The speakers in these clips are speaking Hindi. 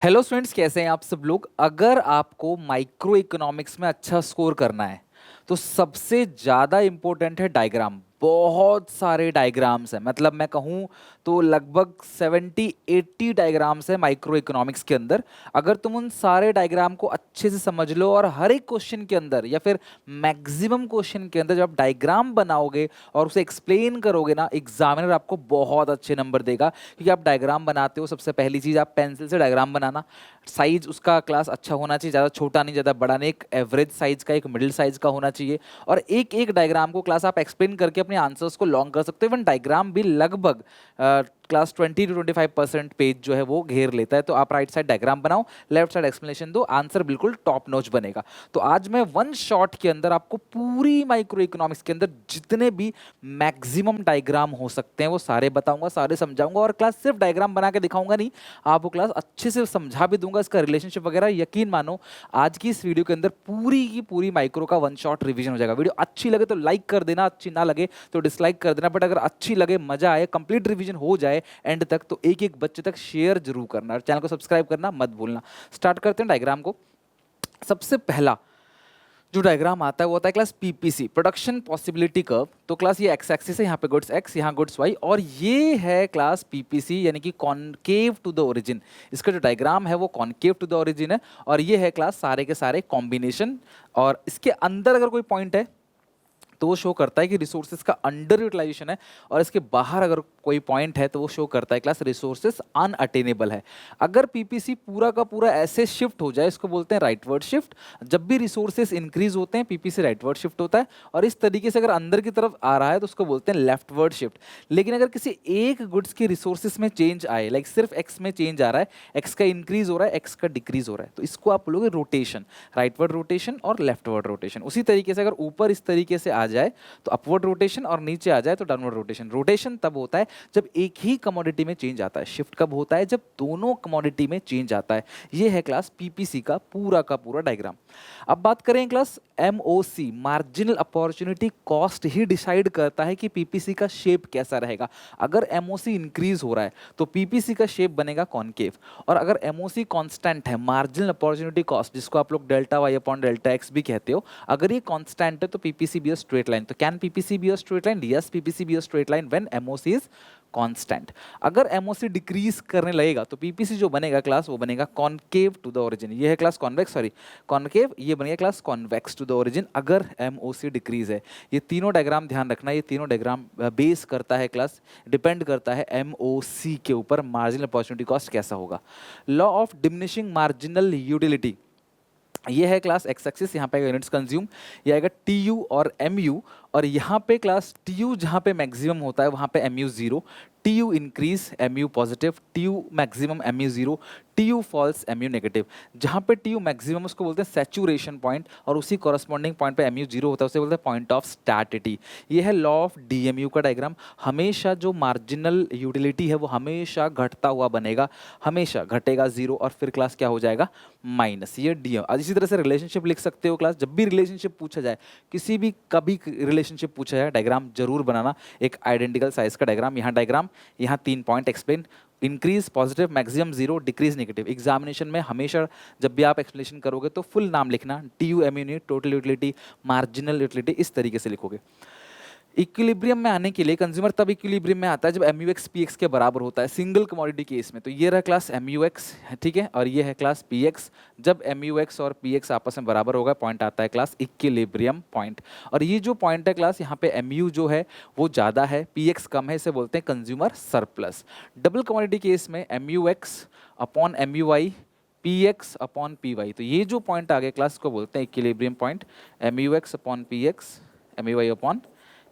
हेलो स्टूडेंट्स, कैसे हैं आप सब लोग। अगर आपको माइक्रो इकोनॉमिक्स में अच्छा स्कोर करना है तो सबसे ज़्यादा इंपॉर्टेंट है डायग्राम। बहुत सारे डायग्राम्स हैं, मतलब मैं कहूँ तो लगभग 70-80 डायग्राम्स है माइक्रो इकोनॉमिक्स के अंदर। अगर तुम उन सारे डायग्राम को अच्छे से समझ लो और हर एक क्वेश्चन के अंदर या फिर मैक्सिमम क्वेश्चन के अंदर जब आप डायग्राम बनाओगे और उसे एक्सप्लेन करोगे ना, एग्जामिनर आपको बहुत अच्छे नंबर देगा। क्योंकि आप डायग्राम बनाते हो, सबसे पहली चीज़ आप पेंसिल से डायग्राम बनाना। साइज उसका क्लास अच्छा होना चाहिए, ज़्यादा छोटा नहीं ज़्यादा बड़ा नहीं, एक एवरेज साइज का, एक मिडिल साइज का होना चाहिए। और एक एक डायग्राम को क्लास आप एक्सप्लेन करके अपने आंसर्स को लॉन्ग कर सकते हो। इवन डायग्राम भी लगभग क्लास 20 to 25% पेज जो है वो घेर लेता है। तो आप राइट साइड डायग्राम बनाओ, लेफ्ट साइड एक्सप्लेनेशन दो, आंसर बिल्कुल टॉप नॉच बनेगा। तो आज मैं वन शॉट के अंदर आपको पूरी माइक्रो इकोनॉमिक्स के अंदर जितने भी मैक्सिमम डायग्राम हो सकते हैं वो सारे बताऊंगा, सारे समझाऊंगा। और क्लास सिर्फ डायग्राम बना के दिखाऊंगा नहीं, आपको क्लास अच्छे से समझा भी दूंगा, इसका रिलेशनशिप वगैरह। यकीन मानो आज की इस वीडियो के अंदर पूरी की पूरी माइक्रो का वन शॉट रिवीजन हो जाएगा। वीडियो अच्छी लगे तो लाइक कर देना, अच्छी ना लगे तो डिसलाइक कर देना। बट अगर अच्छी लगे, मजा आए, कंप्लीट रिवीजन हो जाए एंड तक, तो एक एक बच्चे तक शेयर जरूर करना और चैनल को सब्सक्राइब करना मत भूलना। स्टार्ट करते हैं डायग्राम को। सबसे पहला जो डायग्राम आता है वो होता है class PPC, production possibility curve. तो क्लास ये एक्स एक्सिस है, यहाँ पे गुड्स एक्स, यहाँ गुड्स वाई, और ये है क्लास पीपीसी यानी कि कॉनकेव टू द ओरिजिन। इसका जो डायग्राम है वो कॉनकेव टू द ओरिजिन है। और ये है क्लास सारे के सारे कॉम्बिनेशन। और इसके अंदर अगर कोई पॉइंट है तो वो शो करता है कि रिसोर्सेज का अंडर यूटिलाइजेशन है, और इसके बाहर अगर कोई पॉइंट है तो वो शो करता है क्लास रिसोर्सेज अनअटेनेबल है। अगर पीपीसी पूरा का पूरा ऐसे शिफ्ट हो जाए, इसको बोलते हैं राइटवर्ड शिफ्ट। जब भी रिसोर्सेज इंक्रीज होते हैं पीपीसी राइटवर्ड शिफ्ट होता है, और इस तरीके से अगर अंदर की तरफ आ रहा है तो उसको बोलते हैं लेफ्टवर्ड शिफ्ट। लेकिन अगर किसी एक गुड्स के रिसोर्सेज में चेंज आए, लाइक सिर्फ एक्स में चेंज आ रहा है, एक्स का इंक्रीज हो रहा है, एक्स का डिक्रीज हो रहा है, तो इसको आप बोलोगे रोटेशन, राइटवर्ड रोटेशन और लेफ्टवर्ड रोटेशन। उसी तरीके से अगर ऊपर इस तरीके से आ जाए तो अपवर्ड रोटेशन, और नीचे आ जाए तो डाउनवर्ड रोटेशन। रोटेशन तब होता है जब एक ही कमोडिटी में चेंज आता है, शिफ्ट कब होता है जब दोनों कमोडिटी में चेंज आता है। ये है क्लास पीपीसी का पूरा डायग्राम। अब बात करें class MOC, marginal opportunity cost ही डिसाइड करता है कि पीपीसी का शेप कैसा रहेगा। अगर एमओसी इंक्रीज हो रहा है तो पीपीसी का शेप बनेगा कॉनकेव, और अगर एमओसी कांस्टेंट है, मार्जिनल अपॉर्चुनिटी कॉस्ट जिसको आप लोग delta Y upon delta X भी कहते हो, अगर ये कांस्टेंट है तो PPC be a straight line. तो can PPC be a straight line? Yes, PPC be a straight line when MOC is constant. अगर एमओसी डिक्रीज करने लगेगा तो पीपीसी जो बनेगा क्लास वो बनेगा कॉनकेव टू द ओरिजिन। ये है क्लास कॉन्वेक्स, सॉरी कॉनकेव, ये बनेगा class convex to the origin अगर एमओसी डिक्रीज है। ये तीनों डायग्राम ध्यान रखना, ये तीनों डायग्राम बेस करता है क्लास, डिपेंड करता है एमओसी के ऊपर, मार्जिनल अपॉर्चुनिटी कॉस्ट कैसा होगा। Law of diminishing marginal utility, ये है क्लास एक्स एक्सिस, यहाँ पे यूनिट्स कंज्यूम, ये आएगा टी यू और एम यू। और यहाँ पे क्लास टी यू जहाँ पे मैक्सिमम होता है वहाँ पे M U zero, T U increase M U positive, T U maximum M U zero, T U falls M U negative. जहाँ पे टी यू मैक्सिमम उसको बोलते हैं सैचुरेशन पॉइंट, और उसी कॉरस्पॉन्डिंग पॉइंट पे एम यू जीरो होता है, उसे बोलते हैं पॉइंट ऑफ स्टैटिटी। ये है law of D M U का डायग्राम। हमेशा जो मार्जिनल यूटिलिटी है वो हमेशा घटता हुआ बनेगा, हमेशा घटेगा जीरो, और फिर क्लास क्या हो जाएगा? माइनस। ये डी एम। इसी तरह से रिलेशनशिप लिख सकते हो क्लास, जब भी रिलेशनशिप पूछा जाए, किसी भी कभी रिलेशनशिप पूछा जाए, डायग्राम जरूर बनाना, एक आइडेंटिकल साइज का डायग्राम। यहाँ डायग्राम, यहाँ 3 point explain, increase positive, maximum zero, decrease negative. Examination में हमेशा जब भी आप एक्सप्लेनेशन करोगे तो फुल नाम लिखना, T U M unit, total utility, marginal utility, इस तरीके से लिखोगे। इक्विलिब्रियम में आने के लिए कंज्यूमर तब इक्विलिब्रियम में आता है जब M U X P X के बराबर होता है सिंगल कमोडिटी केस में। तो ये रहा क्लास एम यू एक्स, ठीक है, और ये है क्लास पी एक्स। जब एम यू एक्स और पी एक्स आपस में बराबर होगा, पॉइंट आता है क्लास इक्विलिब्रियम पॉइंट। और ये जो पॉइंट है क्लास, यहाँ पे एम यू जो है वो ज़्यादा है, पी एक्स कम है, इसे बोलते हैं consumer surplus. Double commodity case में M U X upon M U Y, P X upon P Y. तो ये जो पॉइंट आ गया क्लास को बोलते हैं equilibrium point, M U X upon P X, M U Y upon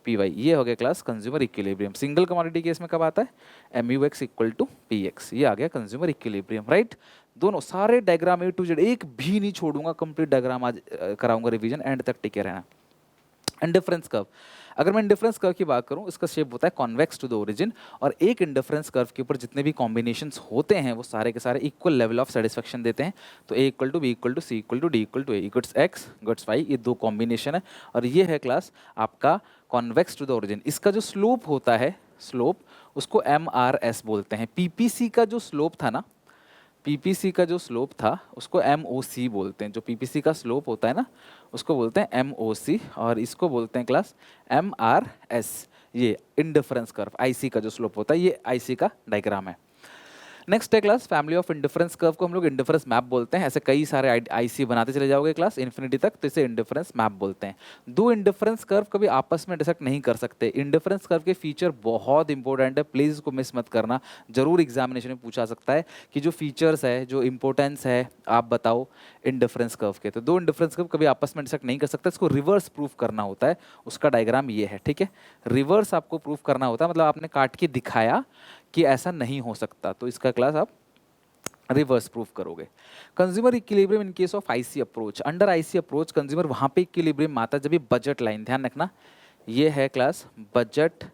P Y. ये हो गया class consumer equilibrium. Single commodity case में कब आता है? M U X equal to P X, ये आ गया कंज्यूमर इक्विलिब्रियम, राइट। दोनों सारे डायग्राम ए टू जेड, एक भी नहीं छोड़ूंगा, कंप्लीट डायग्राम आज कराऊंगा रिवीजन, एंड तक टिके रहना। इंडिफरेंस कर्व, अगर मैं इंडिफरेंस कर्व की बात करूं, इसका शेप होता है कॉन्वेक्स टू द ओरिजिन, और एक इंडिफरेंस कर्व के ऊपर जितने भी कॉम्बिनेशंस होते हैं वो सारे के सारे इक्वल लेवल ऑफ सेटिस्फेक्शन देते हैं। तो A equal to B equal to C equal to D equal to A, goods X goods Y, ये दो कॉम्बिनेशन है। और ये है क्लास आपका कॉन्वेक्स टू द ओरिजिन। इसका जो स्लोप होता है, स्लोप, उसको एम आर एस बोलते हैं। पीपीसी का जो स्लोप था ना, पीपीसी का जो स्लोप था उसको एमओसी बोलते हैं। जो पीपीसी का स्लोप होता है ना उसको बोलते हैं एमओसी, और इसको बोलते हैं क्लास एमआरएस। ये इंडिफरेंस कर्व आईसी का जो स्लोप होता है, ये आईसी का डायग्राम है। नेक्स्ट है class family of indifference curve को हम लोग इंडिफरेंस मैप बोलते हैं। ऐसे कई सारे आईसी बनाते चले जाओगे क्लास इन्फिनिटी तक, तो इसे इंडिफरेंस मैप बोलते हैं। दो इंडिफरेंस कर्व कभी आपस में इंटरसेक्ट नहीं कर सकते। इंडिफरेंस कर्व के फीचर बहुत इंपॉर्टेंट है, प्लीज इसको मिस मत करना, जरूर एग्जामिनेशन में पूछा सकता है कि जो फीचर्स है, जो इंपॉर्टेंस है, आप बताओ इंडिफरेंस कर्व के। तो दो इंडिफरेंस कर्व कभी आपस में इंटरसेक्ट नहीं कर सकता, इसको रिवर्स प्रूफ करना होता है। उसका डायग्राम ये है, ठीक है। रिवर्स आपको प्रूफ करना होता है, मतलब आपने काट के दिखाया कि ऐसा नहीं हो सकता, तो इसका क्लास आप रिवर्स प्रूफ करोगे। Consumer equilibrium in case of IC approach, under IC approach consumer वहां पे इक्विलिब्रियम आता है जब ये बजट लाइन, ध्यान रखना ये है class budget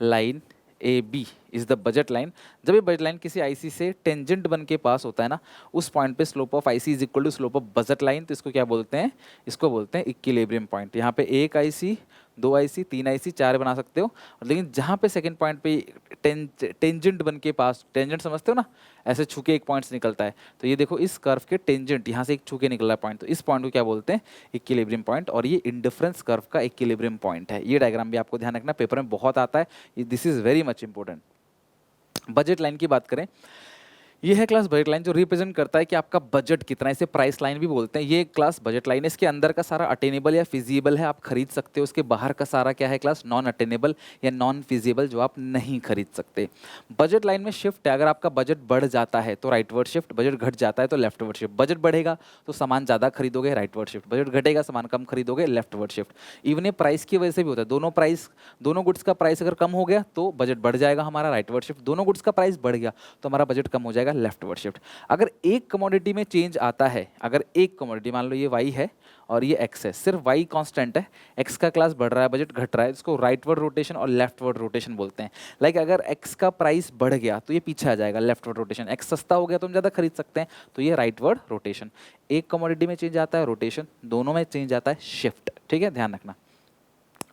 line, A B is the budget line. जब ये बजट लाइन किसी आईसी से टेंजेंट बन के पास होता है ना, उस पॉइंट पे slope of IC is equal to slope of budget line, तो इसको क्या बोलते हैं, इसको बोलते हैं इक्विलिब्रियम पॉइंट। यहाँ पे एक आईसी, दो आईसी, तीन आईसी, चार बना सकते हो, लेकिन जहाँ पे सेकंड पॉइंट पे टेंजेंट बन के पास, टेंजेंट समझते हो ना, ऐसे छूके एक पॉइंट निकलता है, तो ये देखो इस कर्व के टेंजेंट यहाँ से एक छूके निकला पॉइंट, तो इस पॉइंट को क्या बोलते हैं, इक्विलिब्रियम पॉइंट। और ये इंडिफरेंस कर्व का इक्विलिब्रियम पॉइंट है। ये डायग्राम भी आपको ध्यान रखना, पेपर में बहुत आता है, this is very much important. Budget line की बात करें, ये है क्लास बजट लाइन जो रिप्रेजेंट करता है कि आपका बजट कितना है, इसे प्राइस लाइन भी बोलते हैं। ये क्लास बजट लाइन है, इसके अंदर का सारा अटेनेबल या फिजिबल है, आप खरीद सकते हो। इसके बाहर का सारा क्या है क्लास, नॉन अटेनेबल या नॉन फिजिबल, जो आप नहीं खरीद सकते। बजट लाइन में शिफ्ट है, अगर आपका बजट बढ़ जाता है तो राइटवर्ड शिफ्ट, बजट घट जाता है तो लेफ्टवर्ड शिफ्ट। बजट बढ़ेगा तो सामान ज़्यादा खरीदोगे, राइटवर्ड शिफ्ट। बजट घटेगा, सामान कम खरीदोगे, लेफ्टवर्ड शिफ्ट। इवन ये प्राइस की वजह से भी होता है, दोनों गुड्स का प्राइस अगर कम हो गया तो बजट बढ़ जाएगा हमारा, राइटवर्ड शिफ्ट। दोनों गुड्स का प्राइस बढ़ गया तो हमारा बजट कम हो जाएगा, लेफ्टवर्ड शिफ्ट। अगर एक कमोडिटी में चेंज आता है, अगर एक कमोडिटी मान लो ये वाई है और ये एक्स है, सिर्फ वाई कांस्टेंट है, एक्स का क्लास बढ़ रहा है, बजट घट रहा है, इसको राइटवर्ड रोटेशन और लेफ्टवर्ड रोटेशन बोलते हैं। लाइक अगर एक्स का प्राइस बढ़ गया तो ये पीछे आ जाएगा, लेफ्टवर्ड रोटेशन। एक्स सस्ता हो गया तो हम ज़्यादा खरीद सकते हैं, तो ये राइटवर्ड रोटेशन। एक कमोडिटी में चेंज आता है रोटेशन, दोनों में चेंज आता है शिफ्ट, ठीक है, ध्यान रखना।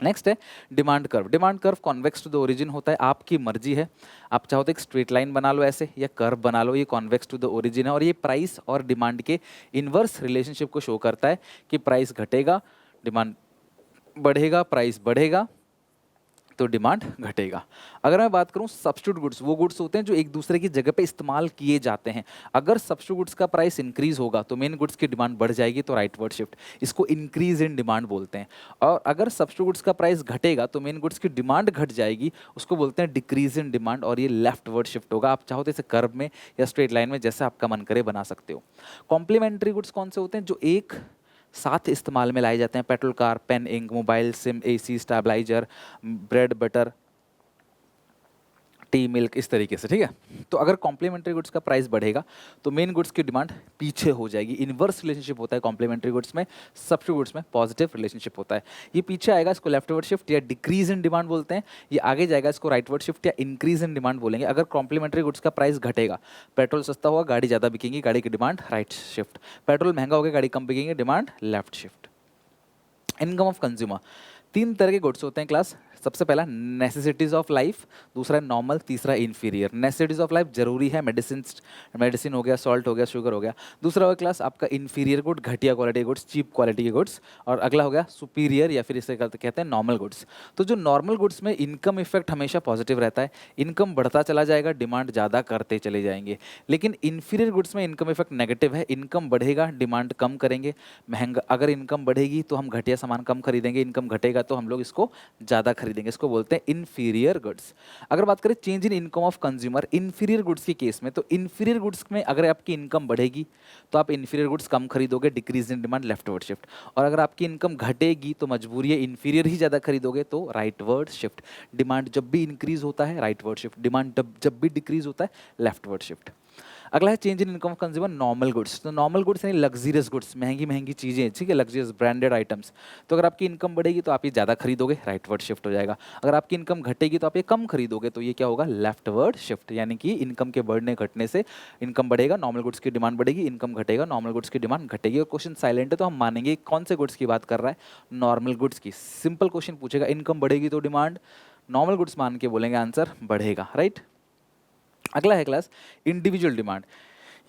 नेक्स्ट है demand curve. Demand curve convex to the origin होता है, आपकी मर्जी है, आप चाहो तो एक स्ट्रेट लाइन बना लो ऐसे, या कर्व बना लो, ये कॉन्वेक्स टू द ओरिजिन है। और ये प्राइस और डिमांड के इन्वर्स रिलेशनशिप को शो करता है कि प्राइस घटेगा, डिमांड बढ़ेगा, प्राइस बढ़ेगा तो डिमांड घटेगा। अगर मैं बात करूं सब्स्टिट्यूट गुड्स, वो गुड्स होते हैं जो एक दूसरे की जगह पे इस्तेमाल किए जाते हैं। अगर सब्स्टिट्यूट गुड्स का प्राइस इंक्रीज होगा तो मेन गुड्स की डिमांड बढ़ जाएगी, तो राइटवर्ड शिफ्ट, इसको इंक्रीज इन डिमांड बोलते हैं। और अगर सब्स्टिट्यूट गुड्स का प्राइस घटेगा तो मेन गुड्स की डिमांड घट जाएगी, उसको बोलते हैं डिक्रीज इन डिमांड, और ये लेफ्टवर्ड शिफ्ट होगा। आप चाहो तो इसे कर्व में या स्ट्रेट लाइन में जैसा आपका मन करे बना सकते हो। कॉम्प्लीमेंट्री गुड्स कौन से होते हैं, जो एक साथ इस्तेमाल में लाए जाते हैं, petrol, car, pen, ink, mobile, SIM, AC, stabiliser, bread, butter, tea, milk, इस तरीके से, ठीक है। तो अगर कॉम्प्लीमेंट्री गुड्स का प्राइस बढ़ेगा तो मेन गुड्स की डिमांड पीछे हो जाएगी। इनवर्स रिलेशनशिप होता है कॉम्प्लीमेंट्री गुड्स में, सब्स्टिट्यूट गुड्स में पॉजिटिव रिलेशनशिप होता है। ये पीछे आएगा, इसको लेफ्टवर्ड शिफ्ट या डिक्रीज इन डिमांड बोलते हैं। ये आगे जाएगा, इसको राइटवर्ड शिफ्ट या इंक्रीज इन डिमांड बोलेंगे। अगर कॉम्प्लीमेंट्री गुड्स का प्राइस घटेगा, पेट्रोल सस्ता होगा, गाड़ी ज़्यादा बिकेंगी, गाड़ी की डिमांड राइट शिफ्ट। पेट्रोल महंगा होगा, गाड़ी कम बिकेंगी, demand left shift. Income of consumer, तीन तरह के गुड्स होते हैं क्लास। सबसे पहला नेसेसिटीज ऑफ लाइफ, दूसरा नॉर्मल, तीसरा इन्फीरियर। नेसेसिटीज ऑफ लाइफ जरूरी है, मेडिसिन हो गया, सॉल्ट हो गया, शुगर हो गया। दूसरा हो गया क्लास आपका इन्फीरियर गुड, घटिया क्वालिटी के गुड्स, चीप क्वालिटी के गुड्स। और अगला हो गया सुपीरियर या फिर इसे कहते हैं नॉर्मल गुड्स। तो जो नॉर्मल गुड्स में इनकम इफेक्ट हमेशा पॉजिटिव रहता है, इनकम बढ़ता चला जाएगा, डिमांड ज़्यादा करते चले जाएंगे। लेकिन इन्फीरियर गुड्स में इनकम इफेक्ट नेगेटिव है, इनकम बढ़ेगा, डिमांड कम करेंगे, महंगा। अगर इनकम बढ़ेगी तो हम घटिया सामान कम खरीदेंगे, इनकम घटेगा तो हम लोग इसको ज़्यादा खरीदेंगे, इसको बोलते हैं इन्फीरियर गुड्स। अगर बात करें change in income of consumer inferior goods के केस में, तो इन्फीरियर गुड्स में अगर आपकी इनकम बढ़ेगी तो आप इन्फीरियर गुड्स कम खरीदोगे, decrease in demand, leftward shift. और अगर आपकी इनकम घटेगी तो मजबूरी है, इन्फीरियर ही ज़्यादा खरीदोगे, तो राइटवर्ड शिफ्ट। डिमांड जब भी इंक्रीज होता है राइटवर्ड शिफ्ट, डिमांड जब भी डिक्रीज होता है लेफ्टवर्ड शिफ्ट। अगला है change in income of consumer normal goods. तो नॉर्मल गुड्स यानी लग्जरियस गुड्स, महंगी महंगी चीज़ें, ठीक है, लग्जरियस ब्रांडेड आइटम्स। तो अगर आपकी इनकम बढ़ेगी तो आप ये ज़्यादा खरीदोगे, राइटवर्ड शिफ्ट हो जाएगा। अगर आपकी इनकम घटेगी तो आप ये कम खरीदोगे, तो ये क्या होगा, लेफ्टवर्ड शिफ्ट। यानी कि इनकम के बढ़ने घटने से इनकम बढ़ेगा, नॉर्मल गुड्स की डिमांड बढ़ेगी, इनकम घटेगा, नॉर्मल गुड्स की डिमांड घटेगी। और क्वेश्चन साइलेंट है तो हम मानेंगे कौन से गुड्स की बात कर रहा है, नॉर्मल गुड्स की। सिंपल क्वेश्चन पूछेगा, इनकम बढ़ेगी तो डिमांड, नॉर्मल गुड्स मान के बोलेंगे आंसर बढ़ेगा, राइट। अगला है क्लास इंडिविजुअल डिमांड।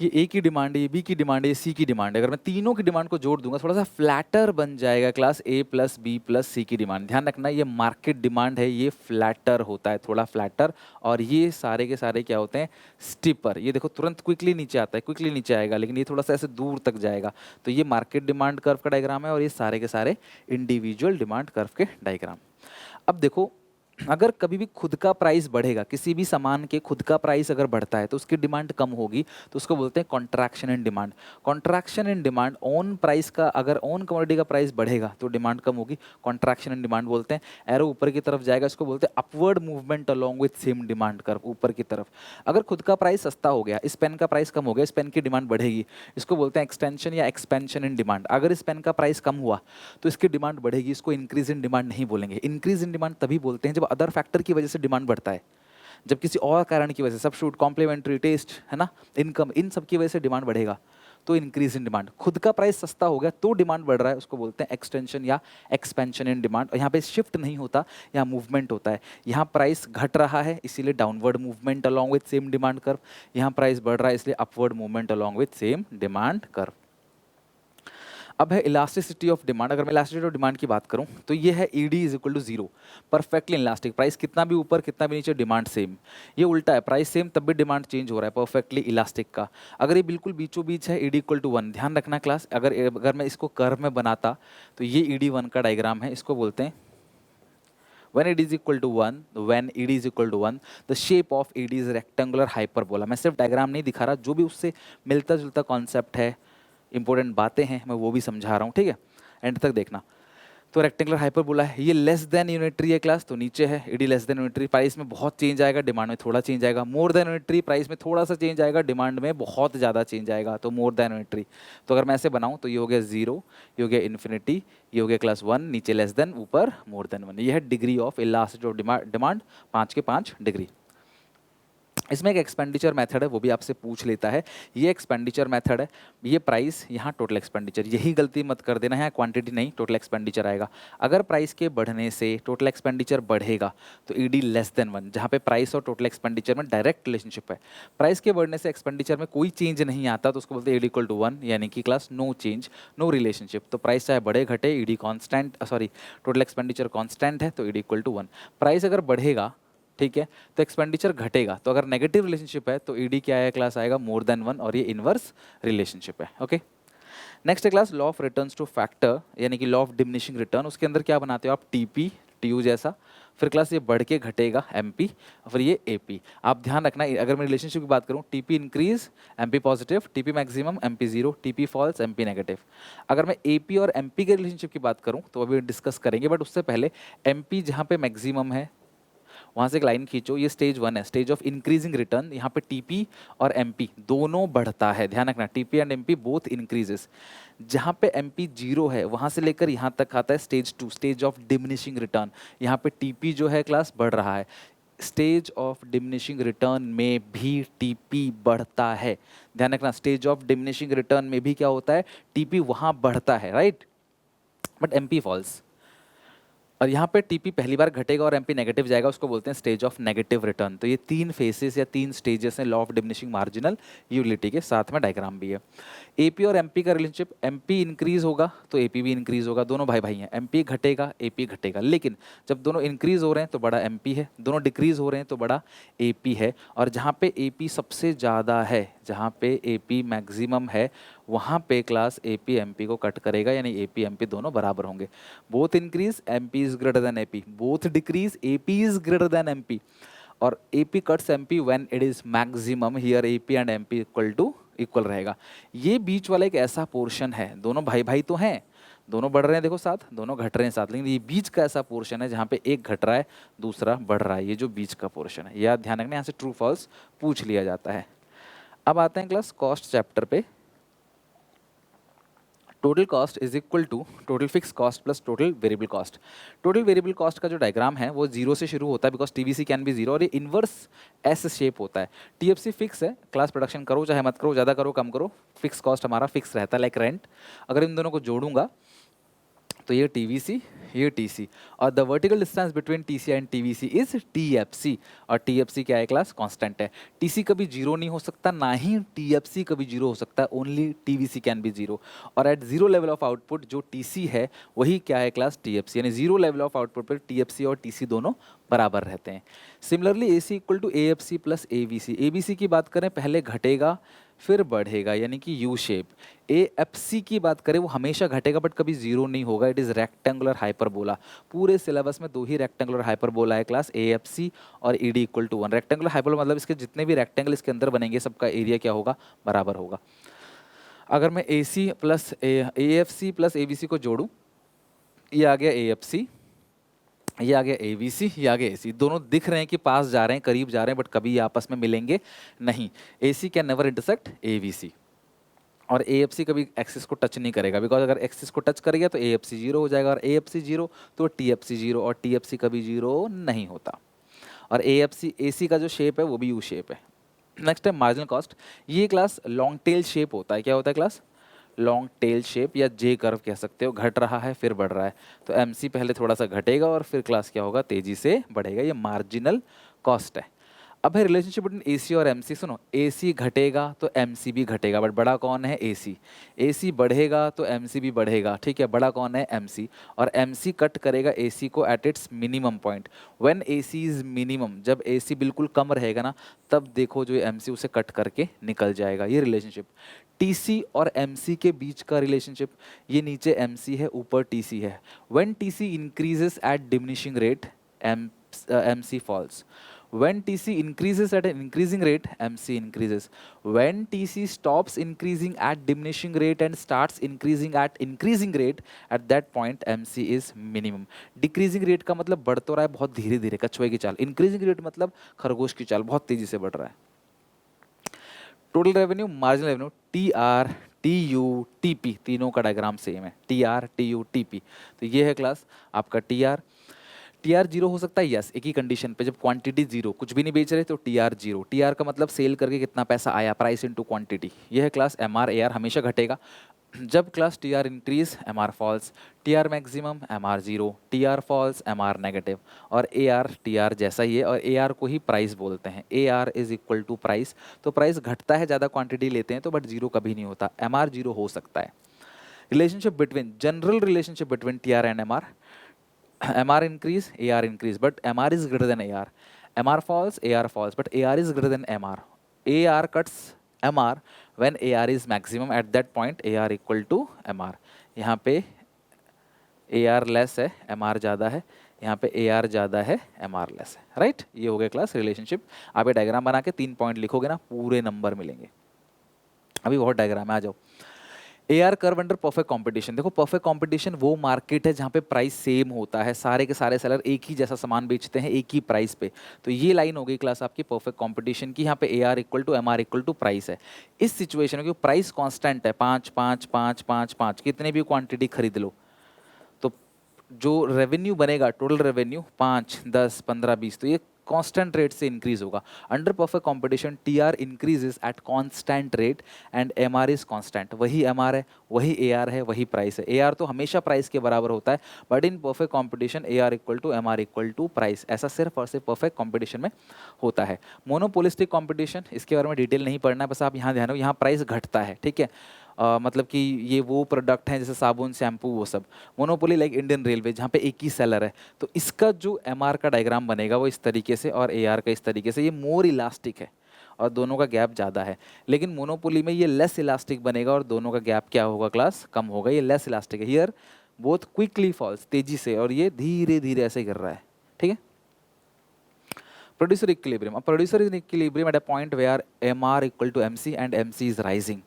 ये ए की डिमांड है, ये बी की डिमांड है, ये सी की डिमांड है। अगर मैं तीनों की डिमांड को जोड़ दूंगा थोड़ा सा फ्लैटर बन जाएगा class A plus B plus C की डिमांड। ध्यान रखना ये मार्केट डिमांड है, ये फ्लैटर होता है, थोड़ा फ्लैटर। और ये सारे के सारे क्या होते हैं, स्टिपर। ये देखो तुरंत क्विकली नीचे आता है, क्विकली नीचे आएगा, लेकिन ये थोड़ा सा ऐसे दूर तक जाएगा। तो ये मार्केट डिमांड कर्व का डायग्राम है और ये सारे के सारे इंडिविजुअल डिमांड कर्व के डायग्राम। अब देखो, अगर कभी भी खुद का प्राइस बढ़ेगा, किसी भी सामान के खुद का प्राइस अगर बढ़ता है तो उसकी डिमांड कम होगी, तो उसको बोलते हैं contraction in demand. Contraction in demand, own price का, अगर ओन कमोडिटी का प्राइस बढ़ेगा तो डिमांड कम होगी, कॉन्ट्रैक्शन इन डिमांड बोलते हैं। एरो ऊपर की तरफ जाएगा, इसको बोलते हैं upward movement along with same demand curve, ऊपर की तरफ। अगर खुद का प्राइस सस्ता हो गया, इस पेन का प्राइस कम हो गया, इस पेन की डिमांड बढ़ेगी, इसको बोलते हैं एक्सटेंशन या एक्सपेंशन इन डिमांड। अगर इस पेन का प्राइस कम हुआ तो इसकी डिमांड बढ़ेगी, इसको इंक्रीज इन डिमांड नहीं बोलेंगे। इंक्रीज इन डिमांड तभी बोलते हैं जब अदर फैक्टर की वजह से डिमांड बढ़ता है, जब किसी और कारण की वजह से, सब्स्टिट्यूट, कॉम्प्लीमेंट्री, टेस्ट, है ना, इनकम, इन सब की वजह से डिमांड बढ़ेगा तो इंक्रीज इन डिमांड। खुद का प्राइस सस्ता हो गया तो डिमांड बढ़ रहा है, उसको बोलते हैं एक्सटेंशन या एक्सपेंशन इन डिमांड। और यहाँ पे शिफ्ट नहीं होता, यहाँ मूवमेंट होता है। यहाँ प्राइस घट रहा है इसीलिए downward movement along with same demand curve, यहाँ प्राइस बढ़ रहा है इसलिए upward movement along with same demand curve. अब है इलास्टिसिटी ऑफ डिमांड। अगर मैं इलास्टिसिटी ऑफ डिमांड की बात करूं तो ये है ED is equal to 0, perfectly elastic. Price कितना भी ऊपर कितना भी नीचे, डिमांड सेम। ये उल्टा है, प्राइस सेम तब भी डिमांड चेंज हो रहा है, परफेक्टली इलास्टिक का। अगर ये बिल्कुल बीचों बीच है, ED इक्वल टू 1, ध्यान रखना क्लास, अगर मैं इसको कर्व में बनाता तो ये ED1 का डायग्राम है, इसको बोलते हैं when ED is equal to 1, when ED is equal to 1, the shape of ED is rectangular hyperbola। मैं सिर्फ डायग्राम नहीं दिखा रहा, जो भी उससे मिलता जुलता कॉन्सेप्ट है, इंपॉर्टेंट बातें हैं, मैं वो भी समझा रहा हूँ, ठीक है, एंड तक देखना। तो रेक्टेंगुलर हाइपरबोला है, ये लेस देन यूनिटरी है क्लास, तो नीचे है। ED less than unitary, price में बहुत चेंज आएगा, डिमांड में थोड़ा चेंज आएगा। मोर देन यूनिटरी, प्राइस में थोड़ा सा चेंज आएगा, डिमांड में बहुत ज़्यादा चेंज आएगा, तो मोर देन यूनिटरी। तो अगर मैं ऐसे बनाऊं तो ये हो गया 0, ये हो गया इन्फिनिटी, ये हो गया क्लास 1, नीचे लेस देन, ऊपर मोर देन 1। ये है degree of elasticity of demand, 5 के 5 डिग्री। इसमें एक एक्सपेंडिचर मेथड है, वो भी आपसे पूछ लेता है। ये एक्सपेंडिचर मेथड है, ये प्राइस, यहाँ टोटल एक्सपेंडिचर, यही गलती मत कर देना है, क्वांटिटी नहीं, टोटल एक्सपेंडिचर आएगा। अगर प्राइस के बढ़ने से टोटल एक्सपेंडिचर बढ़ेगा तो ED लेस देन 1, जहाँ पे प्राइस और टोटल एक्सपेंडिचर में डायरेक्ट रिलेशनशिप है। प्राइस के बढ़ने से एक्सपेंडिचर में कोई चेंज नहीं आता तो उसको बोलते हैं ED इक्वल टू 1, यानी कि class no change, no relationship. तो प्राइस चाहे बढ़े घटे, ED constant, sorry, total expenditure constant है तो ED इक्वल टू 1। प्राइस अगर बढ़ेगा, ठीक है, तो एक्सपेंडिचर घटेगा, तो अगर नेगेटिव रिलेशनशिप है तो ED क्या है क्लास, आएगा मोर देन 1, और ये इनवर्स रिलेशनशिप है। ओके, नेक्स्ट है class law of returns two factor, यानी कि लॉ ऑफ डिमिनिशिंग रिटर्न। उसके अंदर क्या बनाते हो आप, TP, TU जैसा, फिर क्लास ये बढ़ के घटेगा MP, और फिर ये AP। आप ध्यान रखना, अगर मैं रिलेशनशिप की बात करूँ, TP increase, MP positive, TP maximum, MP zero, TP falls, MP negative. अगर मैं AP और MP के रिलेशनशिप की बात करूँ तो अभी डिस्कस करेंगे, बट उससे पहले MP जहाँ पे मैक्सिमम है वहाँ से एक लाइन खींचो, ये स्टेज 1 है, स्टेज ऑफ इंक्रीजिंग रिटर्न। यहाँ पे TP और MP दोनों बढ़ता है, ध्यान रखना, TP and MP both increases. जहाँ पे MP 0 है वहाँ से लेकर यहाँ तक आता है stage 2, stage of diminishing return. यहाँ पे TP जो है क्लास बढ़ रहा है, स्टेज ऑफ डिमिनिशिंग रिटर्न में भी TP बढ़ता है। ध्यान रखना, स्टेज ऑफ डिमिनिशिंग रिटर्न में भी क्या होता है, TP वहाँ बढ़ता है, राइट, बट MP फॉल्स। और यहाँ पे TP पहली बार घटेगा और MP नेगेटिव जाएगा, उसको बोलते हैं स्टेज ऑफ नेगेटिव रिटर्न। तो ये 3 फेसेस या 3 स्टेजेस हैं law of diminishing marginal utility के, साथ में डायग्राम भी है। AP और MP का रिलेशनशिप, MP इंक्रीज होगा तो AP भी इंक्रीज होगा, दोनों भाई भाई हैं। MP घटेगा, AP घटेगा, लेकिन जब दोनों इंक्रीज हो रहे हैं तो बड़ा MP है, दोनों डिक्रीज हो रहे हैं तो बड़ा AP है। और जहाँ पे AP सबसे ज़्यादा है, जहाँ पे AP मैक्सिमम है, वहाँ पे क्लास AP MP को कट करेगा, यानी AP MP दोनों बराबर होंगे। Both increase, MP is greater than AP, both decrease, AP is greater than MP, और AP cuts MP when it is maximum, here AP and MP equal रहेगा। ये बीच वाला एक ऐसा पोर्शन है, दोनों भाई भाई तो हैं, दोनों बढ़ रहे हैं देखो साथ, दोनों घट रहे हैं साथ, लेकिन ये बीच का ऐसा पोर्शन है जहाँ पे एक घट रहा है दूसरा बढ़ रहा है, ये जो बीच का पोर्शन है, यह ध्यान रखना, यहाँ से ट्रू फॉल्स पूछ लिया जाता है। अब आते हैं क्लास कॉस्ट चैप्टर पे। Total cost is equal to total fixed cost plus total variable cost. Total variable cost का जो डायग्राम है वो 0 से शुरू होता है, बिकॉज TVC कैन बी 0, और ये इन्वर्स S शेप होता है। TFC फिक्स है, क्लास प्रोडक्शन करो चाहे मत करो, ज़्यादा करो कम करो, फिक्स कॉस्ट हमारा फिक्स रहता है, लाइक रेंट। अगर इन दोनों को जोड़ूंगा तो ये टीवीसी, ये टीसी, और the vertical distance between TC and TVC is TFC. और टीएफसी क्या है क्लास? कांस्टेंट है। टीसी कभी जीरो नहीं हो सकता, ना ही टीएफसी कभी जीरो हो सकता है, only TVC can be zero. और at zero level of output जो टीसी है वही क्या है क्लास? टीएफसी। यानी जीरो लेवल ऑफ आउटपुट पर टीएफसी और टीसी दोनों बराबर रहते हैं। Similarly AC equal to AFC plus ABC. ABC की बात करें पहले घटेगा फिर बढ़ेगा, यानी कि यू शेप। एएफसी की बात करें वो हमेशा घटेगा बट कभी जीरो नहीं होगा, इट इज़ रेक्टेंगुलर हाइपरबोला। पूरे सिलेबस में दो ही रेक्टेंगुलर हाइपरबोला है क्लास, एएफसी और ED equal to 1। Rectangular hyperbola मतलब इसके जितने भी रेक्टेंगल इसके अंदर बनेंगे सबका एरिया क्या होगा? बराबर होगा। अगर मैं AC plus AFC plus ABC को जोड़ूं, ये आ गया एएफसी, ये आ गया एबीसी, ये आ गया एसी। दोनों दिख रहे हैं कि पास जा रहे हैं, करीब जा रहे हैं, बट कभी ये आपस में मिलेंगे नहीं। AC can never intersect ABC, और एएफसी कभी एक्सिस को टच नहीं करेगा, बिकॉज अगर एक्सिस को टच करेगा तो एएफसी जीरो हो जाएगा, और एएफसी जीरो तो टीएफसी जीरो, और टीएफसी कभी जीरो नहीं होता। और एएफसी एसी का जो शेप है वो भी यू शेप है। नेक्स्ट है मार्जिनल कॉस्ट। ये क्लास लॉन्ग टेल शेप होता है। क्या होता है क्लास? लॉन्ग टेल शेप या जे कर्व कह सकते हो। घट रहा है फिर बढ़ रहा है, तो एमसी पहले थोड़ा सा घटेगा और फिर क्लास क्या होगा? तेजी से बढ़ेगा। ये मार्जिनल कॉस्ट है। अब है रिलेशनशिप बिटवीन एसी और एमसी। सुनो, एसी घटेगा तो एमसी भी घटेगा, बट बड़ा कौन है? एसी। एसी बढ़ेगा तो एमसी भी बढ़ेगा, ठीक है। बड़ा कौन है? एमसी। और एमसी कट करेगा एसी को at its minimum point. When AC is minimum, जब एसी बिल्कुल कम रहेगा ना, तब देखो जो एमसी उसे कट करके निकल जाएगा। ये रिलेशनशिप टीसी और एमसी के बीच का रिलेशनशिप। ये नीचे एमसी है, ऊपर टीसी है। When TC increases at diminishing rate, MC falls. When TC increases at an increasing rate, MC increases. When TC stops increasing at diminishing rate and starts increasing at increasing rate, at that point MC is minimum. Decreasing rate का मतलब बढ़ तो रहा है बहुत धीरे धीरे, कछुए की चाल। Increasing rate मतलब खरगोश की चाल, बहुत तेजी से बढ़ रहा है। Total revenue, marginal revenue, TR, TU, TP, तीनों का डायग्राम सेम है। TR, TU, TP। तो ये है क्लास आपका TR। टीआर जीरो हो सकता है, यस, एक ही कंडीशन पे, जब क्वांटिटी जीरो, कुछ भी नहीं बेच रहे तो टीआर जीरो। टीआर का मतलब सेल करके कितना पैसा आया, प्राइस इनटू क्वांटिटी। यह है क्लास एमआर। एआर हमेशा घटेगा। जब class TR increase, MR falls. TR maximum, MR zero. TR falls, MR negative. और एआर टीआर जैसा ही है, और एआर को ही प्राइस बोलते हैं। AR is equal to price. तो प्राइस घटता है, ज़्यादा क्वांटिटी लेते हैं तो, बट जीरो कभी नहीं होता। एमआर जीरो हो सकता है। Relationship between, general relationship between TR and MR. MR increase, AR increase, but MR is greater than AR. MR falls, AR falls, but AR is greater than MR. AR cuts MR when AR is maximum. At that point, AR equal to MR. यहाँ पे AR लेस है, MR ज़्यादा है। यहाँ पे AR ज़्यादा है, MR लेस है, राइट। ये हो गया क्लास रिलेशनशिप। आप ये डायग्राम बना के 3 पॉइंट लिखोगे ना, पूरे नंबर मिलेंगे। अभी बहुत डायग्राम है, आ जाओ। AR curve under perfect competition. देखो, परफेक्ट कंपटीशन वो मार्केट है जहाँ पे प्राइस सेम होता है, सारे के सारे सेलर एक ही जैसा सामान बेचते हैं एक ही प्राइस पे। तो ये लाइन हो गई क्लास आपकी परफेक्ट कंपटीशन की। यहाँ पे AR equal to MR equal to price है। इस सिचुएशन में प्राइस कांस्टेंट है, 5 कितने भी क्वांटिटी खरीद लो, तो जो रेवेन्यू बनेगा, टोटल रेवेन्यू 5, 10, 15, 20, तो ये कांस्टेंट रेट से इंक्रीज होगा। Under perfect competition TR increases at constant rate and MR is constant. वही एमआर है, वही एआर है, वही प्राइस है। एआर तो हमेशा प्राइस के बराबर होता है, but in perfect competition AR equal to MR equal to price. ऐसा सिर्फ और सिर्फ परफेक्ट कंपटीशन में होता है। मोनोपोलिस्टिक कंपटीशन, इसके बारे में डिटेल नहीं पढ़ना है, बस आप यहाँ ध्यान रखो, यहाँ प्राइस घटता है, ठीक है। मतलब कि ये वो प्रोडक्ट हैं जैसे साबुन, शैम्पू, वो सब। मोनोपोली लाइक इंडियन रेलवे, जहाँ पे एक ही सेलर है, तो इसका जो एमआर का डायग्राम बनेगा वो इस तरीके से, और एआर का इस तरीके से। ये मोर इलास्टिक है और दोनों का गैप ज़्यादा है। लेकिन मोनोपोली में ये लेस इलास्टिक बनेगा और दोनों का गैप क्या होगा क्लास? कम होगा। ये लेस इलास्टिक है। हियर बोथ क्विकली फॉल्स, तेजी से, और ये धीरे धीरे ऐसे गिर रहा है, ठीक है। Producer equilibrium. अब producer is equilibrium at a point where MR equal to MC and MC is rising.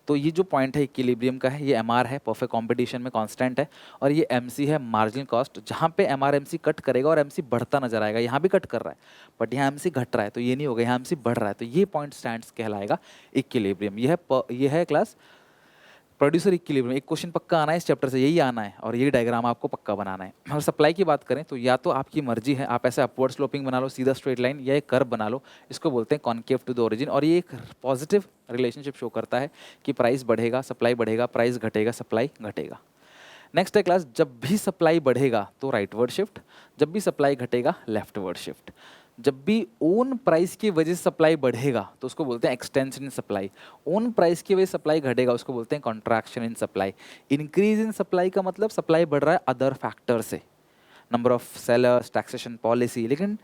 तो ये जो पॉइंट है इक्विलिब्रियम का है, ये एमआर है, परफेक्ट कंपटीशन में कांस्टेंट है, और ये एमसी है, मार्जिनल कॉस्ट। जहाँ पे एमआर एमसी कट करेगा और एमसी बढ़ता नजर आएगा, यहाँ भी कट कर रहा है बट यहाँ एमसी घट रहा है, तो ये नहीं होगा, यहाँ एमसी बढ़ रहा है, तो ये पॉइंट स्टैंड्स कहलाएगा इक्विलिब्रियम। ये है क्लास प्रोड्यूसर इक्विलिब्रियम। एक क्वेश्चन पक्का आना है इस चैप्टर से, यही आना है, और यही डायग्राम आपको पक्का बनाना है। और सप्लाई की बात करें तो या तो आपकी मर्जी है, आप ऐसे अपवर्ड स्लोपिंग बना लो, सीधा स्ट्रेट लाइन, या एक कर्व बना लो, इसको बोलते हैं कॉन्केव टू द ओरिजिन। और ये एक पॉजिटिव रिलेशनशिप शो करता है कि प्राइस बढ़ेगा, सप्लाई बढ़ेगा, प्राइस घटेगा, सप्लाई घटेगा। नेक्स्ट है क्लास, जब भी सप्लाई बढ़ेगा तो राइटवर्ड शिफ्ट, जब भी सप्लाई घटेगा लेफ्टवर्ड शिफ्ट। जब भी ओन प्राइस की वजह से सप्लाई बढ़ेगा तो उसको बोलते हैं extension in supply, own price की वजह से सप्लाई घटेगा उसको बोलते हैं contraction in supply. Increase in supply का मतलब सप्लाई बढ़ रहा है अदर फैक्टर से, number of sellers, taxation policy. लेकिन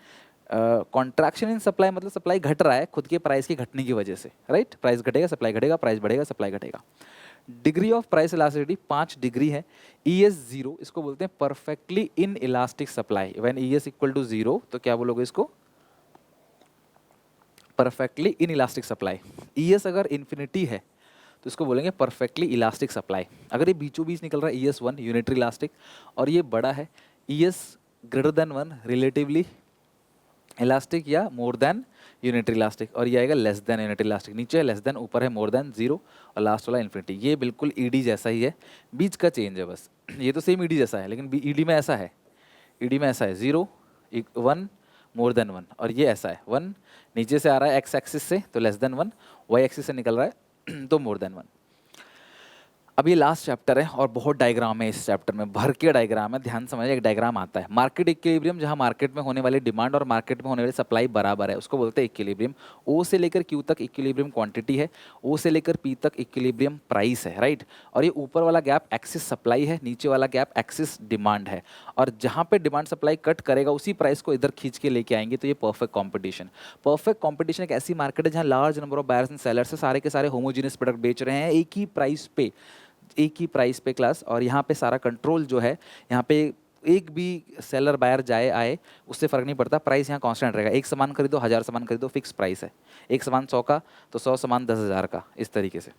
कॉन्ट्रैक्शन इन सप्लाई मतलब सप्लाई घट रहा है खुद के प्राइस के घटने की वजह से, राइट। प्राइस घटेगा सप्लाई घटेगा, प्राइस बढ़ेगा सप्लाई घटेगा। Degree of price elasticity 5 degree है। ES 0 इसको बोलते हैं perfectly inelastic supply. When ES equal to 0 तो क्या बोलोगे इसको, perfectly inelastic supply. ES अगर इन्फिनिटी है तो इसको बोलेंगे परफेक्टली इलास्टिक सप्लाई। अगर ये बीचों बीच निकल रहा है ES 1 यूनिटरी इलास्टिक और ये बड़ा है ES greater than 1 relatively elastic या मोर देन यूनिटरी इलास्टिक, और ये आएगा लेस देन यूनिटरी इलास्टिक। नीचे है लेस देन, ऊपर है मोर देन 0 और लास्ट वाला इन्फिनिटी। ये बिल्कुल ED जैसा ही है, बीच का चेंज है बस। ये तो सेम ED जैसा है लेकिन ED में ऐसा है, ED में ऐसा है 0 1 मोर देन 1, और ये ऐसा है 1 नीचे से आ रहा है एक्स एक्सिस से तो लेस देन 1, वाई एक्सिस से निकल रहा है तो मोर देन 1। अब ये लास्ट चैप्टर है और बहुत डायग्राम है इस चैप्टर में, भर के डायग्राम है। ध्यान समझिए, एक डायग्राम आता है मार्केट इक्विलिब्रियम, जहां मार्केट में होने वाली डिमांड और मार्केट में होने वाली सप्लाई बराबर है, उसको बोलते हैं इक्विलिब्रियम। O से लेकर Q तक इक्विलिब्रियम क्वांटिटी है, O से लेकर P तक इक्विलिब्रियम प्राइस है, राइट। और ये ऊपर वाला गैप एक्सिस सप्लाई है, नीचे वाला गैप एक्सिस डिमांड है, और जहां पे डिमांड सप्लाई कट करेगा उसी प्राइस को इधर खींच के लेके आएंगे, तो ये परफेक्ट कॉम्पिटिशन। परफेक्ट कॉम्पिटिशन एक ऐसी मार्केट है जहां large number of buyers and sellers है, सारे के सारे होमोजीनियस प्रोडक्ट बेच रहे हैं एक ही प्राइस पे, एक ही प्राइस पे क्लास। और यहाँ पे सारा कंट्रोल जो है, यहाँ पे एक भी सेलर बायर जाए आए उससे फ़र्क नहीं पड़ता, प्राइस यहाँ कांस्टेंट रहेगा। एक सामान खरीदो 1000 सामान खरीदो फिक्स प्राइस है, एक सामान 100 का तो 100 सामान 10,000 का, इस तरीके से।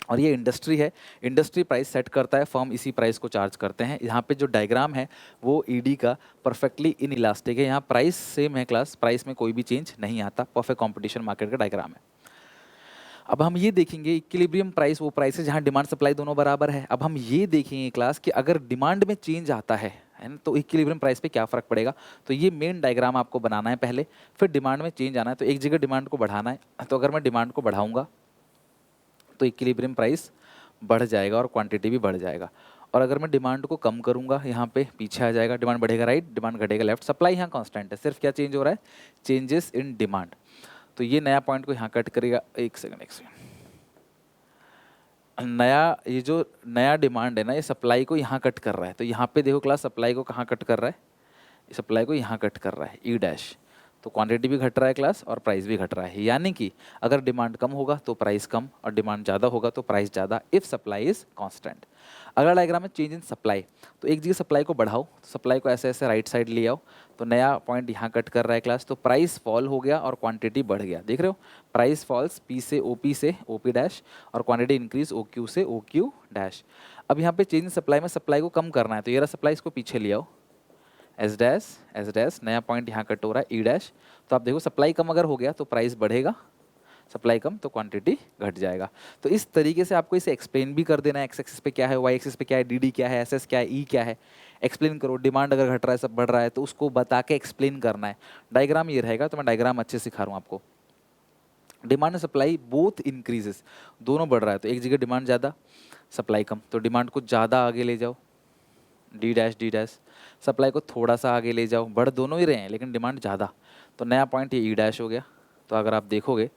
और ये इंडस्ट्री है, इंडस्ट्री प्राइस सेट करता है, फर्म इसी प्राइस को चार्ज करते हैं। यहाँ पे जो डायग्राम है वो ED का परफेक्टली इन इलास्टिक है, यहाँ प्राइस सेम है क्लास, प्राइस में कोई भी चेंज नहीं आता, परफेक्ट कॉम्पिटिशन मार्केट का डायग्राम है। अब हम ये देखेंगे इक्विलिब्रियम प्राइस वो प्राइस है जहां डिमांड सप्लाई दोनों बराबर है। अब हम ये देखेंगे क्लास कि अगर डिमांड में चेंज आता है ना, तो इक्विलिब्रियम प्राइस पे क्या फ़र्क पड़ेगा। तो ये मेन डायग्राम आपको बनाना है पहले, फिर डिमांड में चेंज आना है तो एक जगह डिमांड को बढ़ाना है। तो अगर मैं डिमांड को बढ़ाऊंगा तो इक्विलिब्रियम प्राइस बढ़ जाएगा और क्वांटिटी भी बढ़ जाएगा, और अगर मैं डिमांड को कम करूंगा यहाँ पे पीछे आ जाएगा, डिमांड बढ़ेगा राइट, डिमांड घटेगा लेफ्ट। सप्लाई यहाँ कांस्टेंट है, सिर्फ क्या चेंज हो रहा है, चेंजेस इन डिमांड। तो ये नया पॉइंट को यहाँ कट करेगा, एक सेकंड नया, ये जो नया डिमांड है ना ये सप्लाई को यहाँ कट कर रहा है। तो यहाँ पे देखो क्लास, सप्लाई को कहाँ कट कर रहा है, सप्लाई को यहाँ कट कर रहा है E'। तो क्वांटिटी भी घट रहा है क्लास और प्राइस भी घट रहा है, यानी कि अगर डिमांड कम होगा तो प्राइस कम और डिमांड ज़्यादा होगा तो प्राइस ज़्यादा, इफ सप्लाई इज कांस्टेंट। अगला डायग्राम है चेंज इन सप्लाई। तो एक जगह सप्लाई को बढ़ाओ, तो सप्लाई को ऐसे ऐसे राइट साइड ले आओ, तो नया पॉइंट यहाँ कट कर रहा है क्लास, तो प्राइस फॉल हो गया और क्वांटिटी बढ़ गया। देख रहे हो, प्राइस फॉल्स P से OP डैश और क्वांटिटी इंक्रीज OQ से OQ डैश। अब यहाँ पे चेंज इन सप्लाई में सप्लाई को कम करना है, तो ये रहा सप्लाई, इसको पीछे ले आओ, एस डैश, नया पॉइंट यहाँ कट हो रहा है E'। तो आप देखो सप्लाई कम अगर हो गया तो प्राइस बढ़ेगा, सप्लाई कम तो क्वांटिटी घट जाएगा। तो इस तरीके से आपको इसे एक्सप्लेन भी कर देना है, एक्स एक्सिस पे क्या है, वाई एक्सिस पे क्या है, DD क्या है, SS क्या है, E क्या है, एक्सप्लेन करो। डिमांड अगर घट रहा है सब बढ़ रहा है तो उसको बता के एक्सप्लेन करना है। डायग्राम ये रहेगा, तो मैं डायग्राम अच्छे से सिखा रहा हूँ आपको। Demand and supply both increases, दोनों बढ़ रहा है, तो एक जगह डिमांड ज़्यादा सप्लाई कम, तो डिमांड को ज़्यादा आगे ले जाओ D', सप्लाई को थोड़ा सा आगे ले जाओ, बढ़ दोनों ही रहे हैं लेकिन डिमांड ज़्यादा, तो नया पॉइंट ये E' हो गया। तो अगर आप देखोगे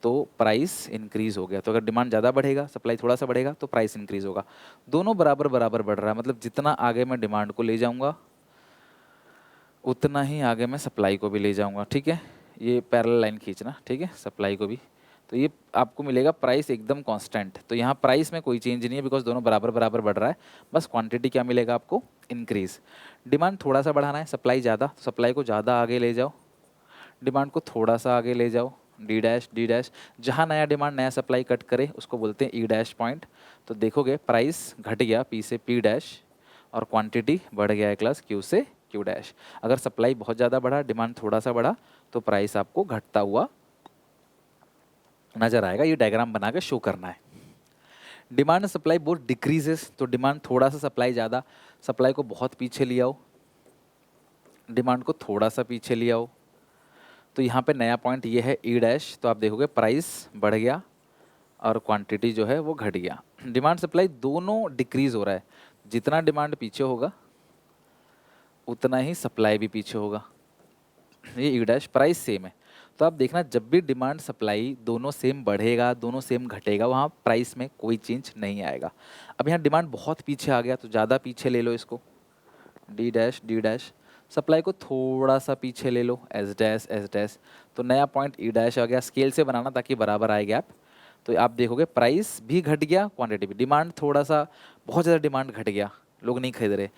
तो प्राइस इंक्रीज हो गया, तो अगर डिमांड ज़्यादा बढ़ेगा सप्लाई थोड़ा सा बढ़ेगा तो प्राइस इंक्रीज होगा। दोनों बराबर बराबर बढ़ रहा है, मतलब जितना आगे मैं डिमांड को ले जाऊंगा उतना ही आगे मैं सप्लाई को भी ले जाऊंगा, ठीक है। ये पैरेलल लाइन खींचना, ठीक है, सप्लाई को भी। तो ये आपको मिलेगा प्राइस एकदम कांस्टेंट। तो यहाँ प्राइस में कोई चेंज नहीं है बिकॉज दोनों बराबर बराबर बढ़ रहा है, बस क्वांटिटी क्या मिलेगा आपको, इंक्रीज। डिमांड थोड़ा सा बढ़ाना है, सप्लाई ज़्यादा, तो सप्लाई को ज़्यादा आगे ले जाओ, डिमांड को थोड़ा सा आगे ले जाओ D', जहाँ नया डिमांड नया सप्लाई कट करे उसको बोलते हैं E' पॉइंट। तो देखोगे प्राइस घट गया P से P' और क्वांटिटी बढ़ गया है क्लास Q से Q'। अगर सप्लाई बहुत ज़्यादा बढ़ा, डिमांड थोड़ा सा बढ़ा, तो प्राइस आपको घटता हुआ नजर आएगा। ये डायग्राम बना के शो करना है। डिमांड सप्लाई बोथ डिक्रीजेस, तो डिमांड थोड़ा सा सप्लाई ज़्यादा, सप्लाई को बहुत पीछे ले आओ, डिमांड को थोड़ा सा पीछे ले आओ, तो यहाँ पे नया पॉइंट ये है E'। तो आप देखोगे प्राइस बढ़ गया और क्वांटिटी जो है वो घट गया। डिमांड सप्लाई दोनों डिक्रीज हो रहा है, जितना डिमांड पीछे होगा उतना ही सप्लाई भी पीछे होगा। ये ई डैश प्राइस सेम है। तो आप देखना जब भी डिमांड सप्लाई दोनों सेम बढ़ेगा दोनों सेम घटेगा वहाँ प्राइस में कोई चेंज नहीं आएगा। अब यहाँ डिमांड बहुत पीछे आ गया तो ज़्यादा पीछे ले लो इसको, D dash D dash. Supply को थोड़ा सा पीछे ले लो, एस डैश। तो नया पॉइंट ई डैश आ गया। स्केल से बनाना ताकि बराबर आए गैप। तो आप देखोगे प्राइस भी घट गया, क्वांटिटी भी। डिमांड थोड़ा सा, बहुत ज़्यादा डिमांड घट गया, लोग नहीं खरीद रहे,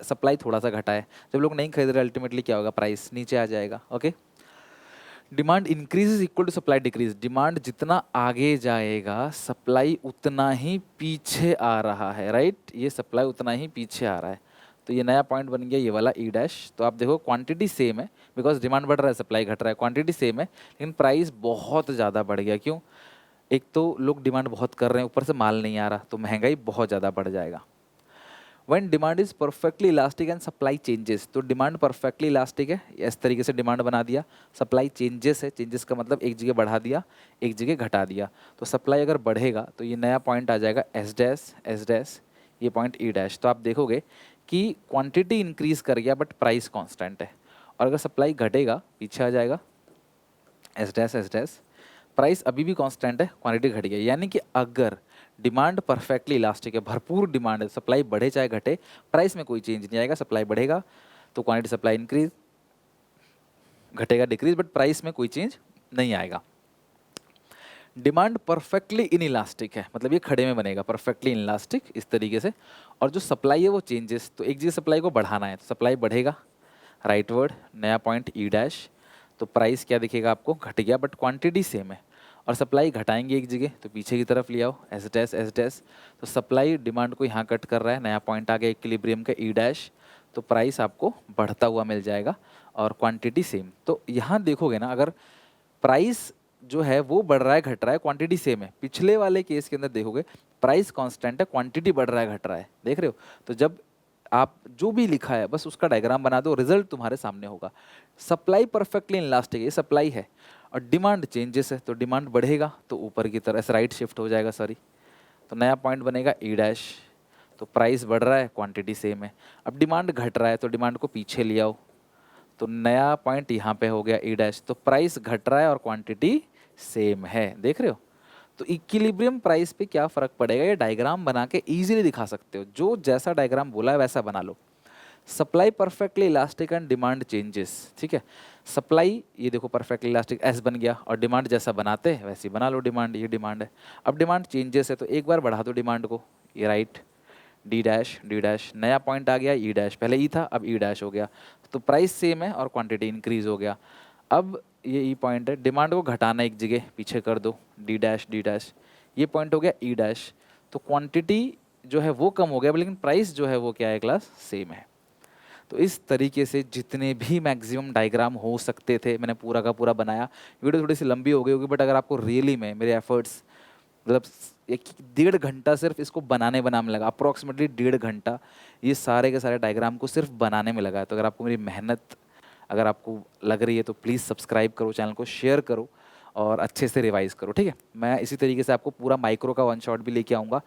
सप्लाई थोड़ा सा घटा है। जब लोग नहीं खरीद रहे अल्टीमेटली क्या होगा, प्राइस नीचे आ जाएगा। Okay, demand increase is equal to supply decrease. Demand जितना आगे जाएगा सप्लाई उतना ही पीछे आ रहा है, राइट। ये सप्लाई उतना ही पीछे आ रहा है। तो ये नया पॉइंट बन गया ये वाला ई डैश। तो आप देखो क्वांटिटी सेम है बिकॉज डिमांड बढ़ रहा है सप्लाई घट रहा है, क्वांटिटी सेम है लेकिन प्राइस बहुत ज़्यादा बढ़ गया। क्यों? एक तो लोग डिमांड बहुत कर रहे हैं, ऊपर से माल नहीं आ रहा, तो महंगाई बहुत ज़्यादा बढ़ जाएगा। When demand is perfectly elastic and supply changes, तो डिमांड परफेक्टली इलास्टिक है, इस तरीके से डिमांड बना दिया। सप्लाई चेंजेस है, चेंजेस का मतलब एक जगह बढ़ा दिया एक जगह घटा दिया। तो सप्लाई अगर बढ़ेगा तो ये नया पॉइंट आ जाएगा एस डैश, ये पॉइंट ई डैश। तो आप देखोगे कि क्वांटिटी इंक्रीज कर गया बट प्राइस कांस्टेंट है। और अगर सप्लाई घटेगा पीछे आ जाएगा एस डैश। प्राइस अभी भी कांस्टेंट है, क्वांटिटी घट गई। यानी कि अगर डिमांड परफेक्टली इलास्टिक है, भरपूर डिमांड है, सप्लाई बढ़े चाहे घटे, प्राइस में कोई चेंज नहीं आएगा। सप्लाई बढ़ेगा तो क्वांटिटी सप्लाई इंक्रीज, घटेगा डिक्रीज, बट प्राइस में कोई चेंज नहीं आएगा। डिमांड परफेक्टली इन इलास्टिक है, मतलब ये खड़े में बनेगा परफेक्टली इन इलास्टिक इस तरीके से। और जो सप्लाई है वो चेंजेस, तो एक जगह सप्लाई को बढ़ाना है तो सप्लाई बढ़ेगा, राइट वर्ड, नया पॉइंट ई डैश। तो प्राइस क्या दिखेगा आपको, घट गया बट क्वांटिटी सेम है। और सप्लाई घटाएंगे एक जगह तो पीछे की तरफ ले आओ, एस डैश। तो सप्लाई डिमांड को यहाँ कट कर रहा है, नया पॉइंट आ गया इक्विलिब्रियम का ई डैश। तो प्राइस आपको बढ़ता हुआ मिल जाएगा और क्वांटिटी सेम। तो यहाँ देखोगे ना, अगर प्राइस जो है वो बढ़ रहा है घट रहा है, क्वांटिटी सेम है। पिछले वाले केस के अंदर देखोगे प्राइस कांस्टेंट है, क्वांटिटी बढ़ रहा है घट रहा है, देख रहे हो। तो जब आप जो भी लिखा है बस उसका डायग्राम बना दो, रिजल्ट तुम्हारे सामने होगा। सप्लाई परफेक्टली इलास्टिक है, ये सप्लाई है, और डिमांड चेंजेस है तो डिमांड बढ़ेगा तो ऊपर की तरफ राइट शिफ्ट हो जाएगा, सॉरी। तो नया पॉइंट बनेगा ई डैश। तो प्राइस बढ़ रहा है, क्वांटिटी सेम है। अब डिमांड घट रहा है तो डिमांड को पीछे ले आओ, तो नया पॉइंट यहाँ पे हो गया ई डैश। तो प्राइस घट रहा है और क्वांटिटी सेम है, देख रहे हो। तो इक्विलिब्रियम प्राइस पे क्या फर्क पड़ेगा, ये डायग्राम बना के इजीली दिखा सकते हो। जो जैसा डायग्राम बोला है वैसा बना लो। Supply perfectly elastic and demand changes, ठीक है। सप्लाई ये देखो परफेक्टली इलास्टिक एस बन गया, और डिमांड जैसा बनाते हैं वैसे ही बना लो डिमांड, ये डिमांड है। अब डिमांड चेंजेस है तो एक बार बढ़ा दो डिमांड को, ये राइट, डी डैश। नया पॉइंट आ गया ई डैश, पहले ई था अब ई डैश हो गया। तो प्राइस सेम है और क्वांटिटी इंक्रीज हो गया। अब ये ई पॉइंट है, डिमांड को घटाना एक जगह पीछे कर दो, डी डैश। ये पॉइंट हो गया ई डैश। तो क्वांटिटी जो है वो कम हो गया लेकिन प्राइस जो है वो क्या है क्लास, सेम है। तो इस तरीके से जितने भी मैक्सिमम डायग्राम हो सकते थे मैंने पूरा का पूरा बनाया। वीडियो थोड़ी सी लंबी हो गई होगी बट अगर आपको रियली में मेरे एफर्ट्स, मतलब 1.5 घंटा सिर्फ इसको बनाने में लगा, अप्रॉक्सीमेटली 1.5 घंटा ये सारे के सारे डायग्राम को सिर्फ बनाने में लगा है। तो अगर आपको मेरी मेहनत अगर आपको लग रही है तो प्लीज़ सब्सक्राइब करो, चैनल को शेयर करो और अच्छे से रिवाइज करो, ठीक है। मैं इसी तरीके से आपको पूरा माइक्रो का वन शॉट भी लेके आऊँगा,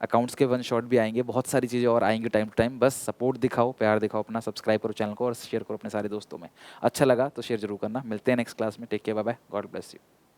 अकाउंट्स के वन शॉट भी आएंगे, बहुत सारी चीज़ें और आएंगी टाइम टू टाइम। बस सपोर्ट दिखाओ, प्यार दिखाओ अपना, सब्सक्राइब करो चैनल को और शेयर करो अपने सारे दोस्तों में। अच्छा लगा तो शेयर जरूर करना। मिलते हैं नेक्स्ट क्लास में, take care, bye bye, God bless you.